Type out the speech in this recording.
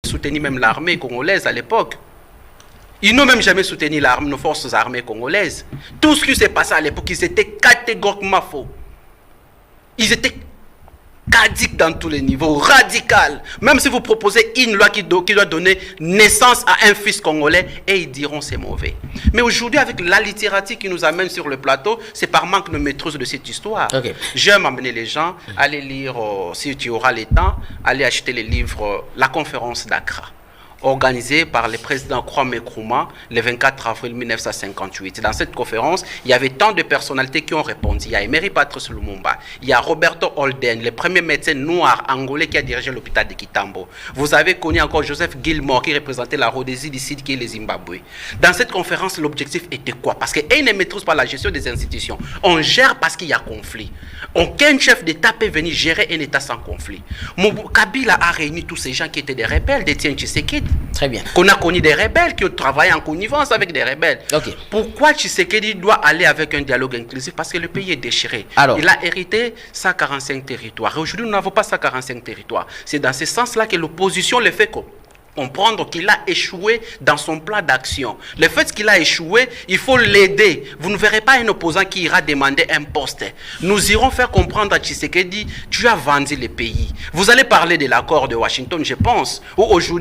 soutenu même l'armée congolaise à l'époque. Ils n'ont même jamais soutenu nos forces armées congolaises. Tout ce qui s'est passé à l'époque, ils étaient catégoriquement faux. Ils étaient cadiques dans tous les niveaux, radical. Même si vous proposez une loi qui doit donner naissance à un fils congolais, et ils diront c'est mauvais. Mais aujourd'hui, avec la littérature qui nous amène sur le plateau, c'est par manque de maîtrise de cette histoire. Okay. J'aime amener les gens à aller lire, si tu auras le temps, aller acheter les livres La conférence d'Accra, organisée par le président Kwame Nkrumah le 24 avril 1958. Dans cette conférence, il y avait tant de personnalités qui ont répondu. Il y a Emery Patrice Lumumba, il y a Roberto Holden, le premier médecin noir angolais qui a dirigé l'hôpital de Kitambo. Vous avez connu encore Joseph Gilmore qui représentait la Rhodésie du Sud qui est le Zimbabwe. Dans cette conférence, l'objectif était quoi? Parce qu'ils ne maîtrisent pas la gestion des institutions. On gère parce qu'il y a conflit. Aucun chef d'État peut venir gérer un État sans conflit. Kabila a réuni tous ces gens qui étaient des rebelles, des Etienne Tshisekedi. Très bien. Qu'on a connu des rebelles qui ont travaillé en connivence avec des rebelles. Okay. Pourquoi Tshisekedi doit aller avec un dialogue inclusif? Parce que le pays est déchiré. Alors, il a hérité 145 territoires. Aujourd'hui, nous n'avons pas 145 territoires. C'est dans ce sens-là que l'opposition le fait comprendre qu'il a échoué dans son plan d'action. Le fait qu'il a échoué, il faut l'aider. Vous ne verrez pas un opposant qui ira demander un poste. Nous irons faire comprendre à Tshisekedi, tu as vendu le pays. Vous allez parler de l'accord de Washington, je pense, où aujourd'hui